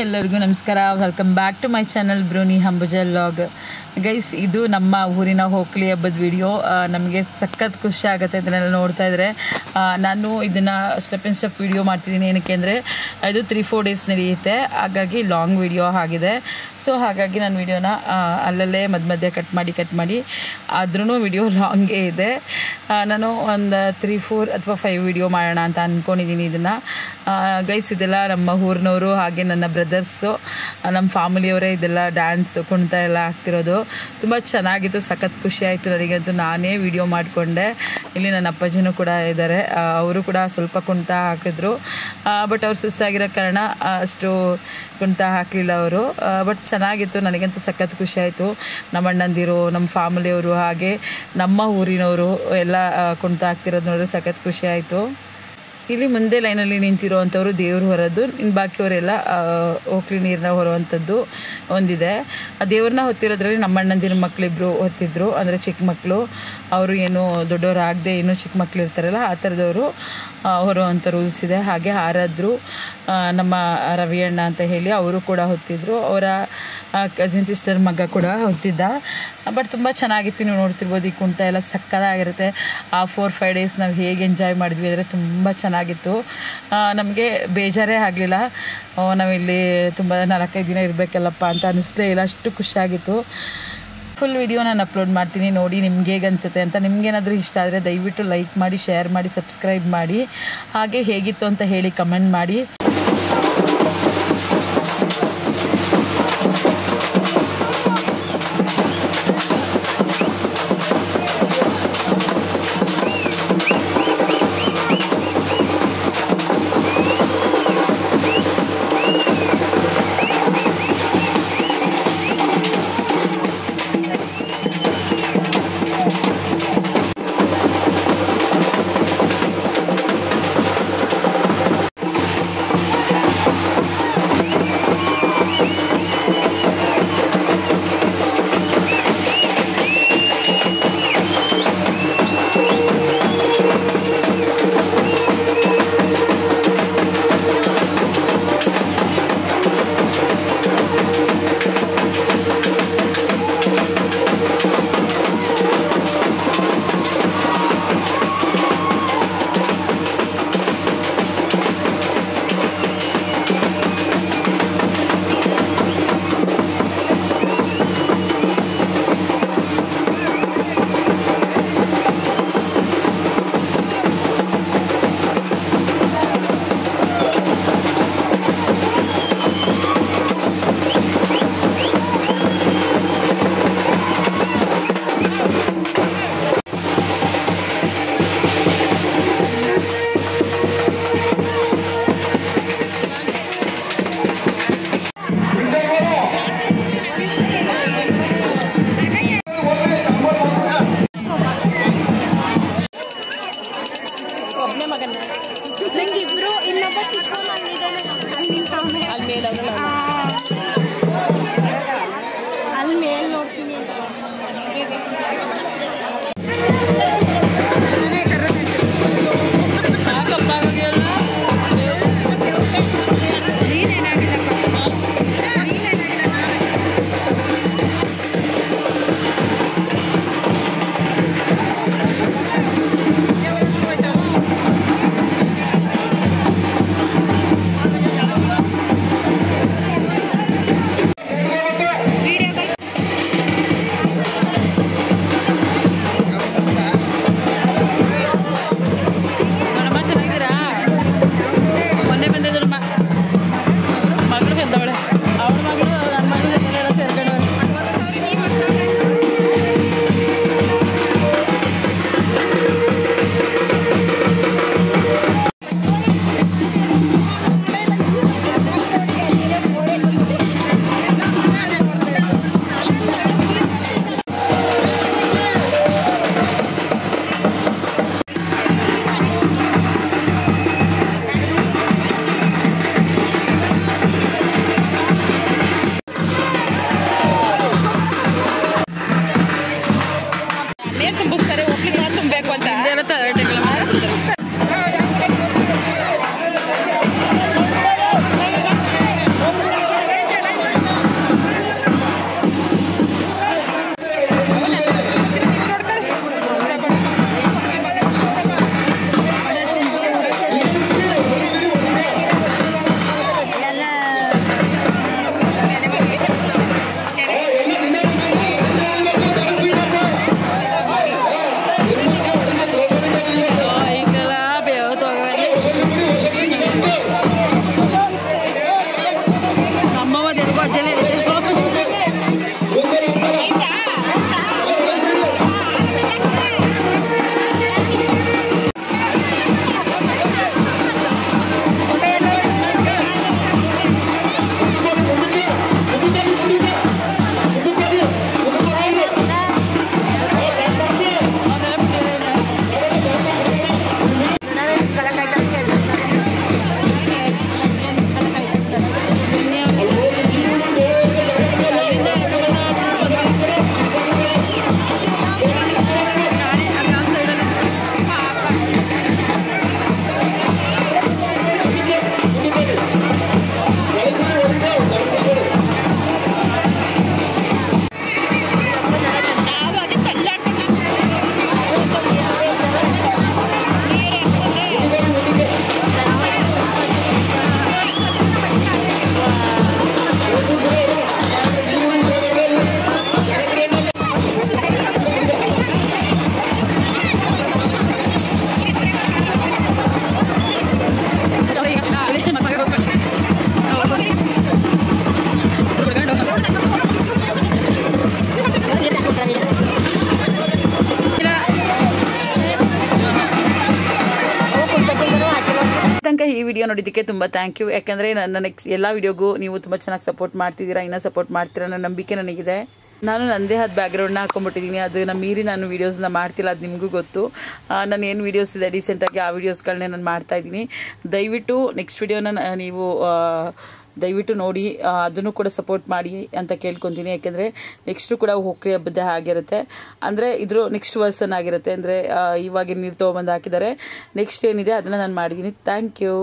ಎಲ್ಲರಿಗೂ ನಮಸ್ಕಾರ. Welcome back to my channel ಬ್ರೂನಿ ಹಂಬುಜ ವ್ಲಾಗ್. ಗೈಸ್, ಇದು ನಮ್ಮ ಊರಿನ ಹೋಕ್ಲಿ ಹಬ್ಬದ ವಿಡಿಯೋ. ನಮಗೆ ಸಖತ್ ಖುಷಿ ಆಗುತ್ತೆ ಇದನ್ನೆಲ್ಲ ನೋಡ್ತಾ ಇದ್ರೆ. ನಾನು ಇದನ್ನು ಸ್ಟೆಪ್ ಇನ್ ಸ್ಟೆಪ್ ವಿಡಿಯೋ ಮಾಡ್ತಿದ್ದೀನಿ. ಏನಕ್ಕೆ ಅಂದರೆ ಇದು 3-4 ಡೇಸ್ ನಡೆಯುತ್ತೆ, ಹಾಗಾಗಿ ಲಾಂಗ್ ವಿಡಿಯೋ ಆಗಿದೆ. ಸೊ ಹಾಗಾಗಿ ನಾನು ವಿಡಿಯೋನ ಅಲ್ಲಲ್ಲೇ ಮಧ್ಯೆ ಕಟ್ ಮಾಡಿ ಆದ್ರೂ ವಿಡಿಯೋ ಲಾಂಗೇ ಇದೆ. ನಾನು ಒಂದು 3-4 ಅಥವಾ 5 ವಿಡಿಯೋ ಮಾಡೋಣ ಅಂತ ಅಂದ್ಕೊಂಡಿದ್ದೀನಿ ಇದನ್ನು. ಗೈಸ್, ಇದೆಲ್ಲ ನಮ್ಮ ಊರಿನವರು, ಹಾಗೆ ನನ್ನ ಬ್ರದರ್ಸು, ನಮ್ಮ ಫ್ಯಾಮಿಲಿಯವರೇ ಇದೆಲ್ಲ ಡ್ಯಾನ್ಸ್ ಕುಣಿತ ಎಲ್ಲ ಆಗ್ತಿರೋದು. ತುಂಬ ಚೆನ್ನಾಗಿತ್ತು, ಸಖತ್ ಖುಷಿ ಆಯಿತು ನನಗಂತೂ. ನಾನೇ ವಿಡಿಯೋ ಮಾಡಿಕೊಂಡೆ. ಇಲ್ಲಿ ನನ್ನ ಅಪ್ಪಾಜಿನೂ ಕೂಡ ಇದ್ದಾರೆ, ಅವರು ಕೂಡ ಸ್ವಲ್ಪ ಕುಣಿತ ಹಾಕಿದ್ರು. ಬಟ್ ಅವ್ರು ಸುಸ್ತಾಗಿರೋ ಕಾರಣ ಅಷ್ಟು ಕುಣಿತ ಹಾಕಲಿಲ್ಲ ಅವರು. ಬಟ್ ಚೆನ್ನಾಗಿತ್ತು, ನನಗಂತೂ ಸಖತ್ ಖುಷಿ ಆಯಿತು. ನಮ್ಮ ಅಣ್ಣಂದಿರು, ನಮ್ಮ ಫ್ಯಾಮಿಲಿಯವರು, ಹಾಗೆ ನಮ್ಮ ಊರಿನವರು ಎಲ್ಲ ಕುಣಿತ ಹಾಕ್ತಿರೋದು ನೋಡಿದ್ರೆ ಸಖತ್ ಖುಷಿ ಆಯಿತು. ಇಲ್ಲಿ ಮುಂದೆ ಲೈನಲ್ಲಿ ನಿಂತಿರೋ ಅಂಥವ್ರು ದೇವ್ರು ಹೊರೋದು, ಇನ್ನು ಬಾಕಿಯವರೆಲ್ಲ ಹೋಕ್ಲಿ ನೀರನ್ನ ಹೊರುವಂಥದ್ದು ಒಂದಿದೆ. ಆ ದೇವ್ರನ್ನ ಹೊತ್ತಿರೋದ್ರಲ್ಲಿ ನಮ್ಮ ಅಣ್ಣಂದಿರ ಮಕ್ಕಳಿಬ್ರು ಹೊತ್ತಿದ್ರು, ಅಂದರೆ ಚಿಕ್ಕ ಮಕ್ಕಳು. ಅವರು ಏನು ದೊಡ್ಡವರಾಗದೆ ಇನ್ನೂ ಚಿಕ್ಕ ಮಕ್ಕಳು ಇರ್ತಾರಲ್ಲ, ಆ ಥರದವರು ಹೊರುವಂಥ ರೂಲ್ಸ್ ಇದೆ. ಹಾಗೆ ಆರಾದ್ರು ನಮ್ಮ ರವಿ ಅಣ್ಣ ಅಂತ ಹೇಳಿ ಅವರು ಕೂಡ ಹೊತ್ತಿದ್ರು. ಅವರ ಕಸಿನ್ ಸಿಸ್ಟರ್ ಮಗ ಕೂಡ ಹೊತ್ತಿದ್ದ. ಬಟ್ ತುಂಬ ಚೆನ್ನಾಗಿತ್ತು, ನೀವು ನೋಡ್ತಿರ್ಬೋದು. ಈ ಕುಣಿತ ಎಲ್ಲ ಸಕ್ಕತ್ತಾಗಿರುತ್ತೆ. ಆ 4-5 ಡೇಸ್ ನಾವು ಹೇಗೆ ಎಂಜಾಯ್ ಮಾಡಿದ್ವಿ ಅಂದರೆ ತುಂಬ ಚೆನ್ನಾಗಿತ್ತು. ನಮಗೆ ಬೇಜಾರೇ ಆಗಲಿಲ್ಲ. ನಾವಿಲ್ಲಿ ತುಂಬ 4-5 ದಿನ ಇರಬೇಕಲ್ಲಪ್ಪ ಅಂತ ಅನ್ನಿಸ್ಲೇ ಇಲ್ಲ, ಅಷ್ಟು ಖುಷಿಯಾಗಿತ್ತು. ಫುಲ್ ವಿಡಿಯೋ ನಾನು ಅಪ್ಲೋಡ್ ಮಾಡ್ತೀನಿ, ನೋಡಿ ನಿಮ್ಗೆ ಹೇಗೆ ಅನಿಸುತ್ತೆ ಅಂತ. ನಿಮಗೇನಾದರೂ ಇಷ್ಟ ಆದರೆ ದಯವಿಟ್ಟು ಲೈಕ್ ಮಾಡಿ, ಶೇರ್ ಮಾಡಿ, ಸಬ್ಸ್ಕ್ರೈಬ್ ಮಾಡಿ. ಹಾಗೆ ಹೇಗಿತ್ತು ಅಂತ ಹೇಳಿ ಕಮೆಂಟ್ ಮಾಡಿ. ಈ ವಿಡಿಯೋ ನೋಡಿದ್ದಕ್ಕೆ ತುಂಬ ಥ್ಯಾಂಕ್ ಯು. ಯಾಕಂದರೆ ನನ್ನ ನೆಕ್ಸ್ಟ್ ಎಲ್ಲ ವಿಡಿಯೋಗೂ ನೀವು ತುಂಬ ಚೆನ್ನಾಗಿ ಸಪೋರ್ಟ್ ಮಾಡ್ತಿದ್ದೀರಾ, ಇನ್ನೂ ಸಪೋರ್ಟ್ ಮಾಡ್ತೀರಾ ಅನ್ನೋ ನಂಬಿಕೆ ನನಗಿದೆ. ನಾನು ನನ್ನದೇ ಆದ ಬ್ಯಾಕ್ಗ್ರೌಂಡ್ನ ಹಾಕೊಂಡ್ಬಿಟ್ಟಿದ್ದೀನಿ, ಅದನ್ನು ಮೀರಿ ನಾನು ವೀಡಿಯೋಸ್ನ ಮಾಡ್ತಿಲ್ಲ, ಅದು ನಿಮಗೂ ಗೊತ್ತು. ನಾನು ಏನು ವೀಡಿಯೋಸ್ ಇದೆ ರೀಸೆಂಟಾಗಿ ಆ ವೀಡಿಯೋಸ್ಗಳನ್ನೇ ನಾನು ಮಾಡ್ತಾಯಿದ್ದೀನಿ. ದಯವಿಟ್ಟು ನೆಕ್ಸ್ಟ್ ವಿಡಿಯೋನ ನೀವು ದಯವಿಟ್ಟು ನೋಡಿ, ಅದನ್ನು ಕೂಡ ಸಪೋರ್ಟ್ ಮಾಡಿ ಅಂತ ಕೇಳ್ಕೊತೀನಿ. ಯಾಕೆಂದರೆ ನೆಕ್ಸ್ಟು ಕೂಡ ಹೋಕ್ರಿ ಹಬ್ಬದ ಆಗಿರುತ್ತೆ, ಅಂದರೆ ಇದ್ರ ನೆಕ್ಸ್ಟ್ ವರ್ಷನ್ ಆಗಿರುತ್ತೆ. ಅಂದರೆ ಇವಾಗ ನೀರು ತೊಗೊಬಂದು ಹಾಕಿದ್ದಾರೆ, ನೆಕ್ಸ್ಟ್ ಏನಿದೆ ಅದನ್ನು ನಾನು ಮಾಡಿದ್ದೀನಿ. Thank you.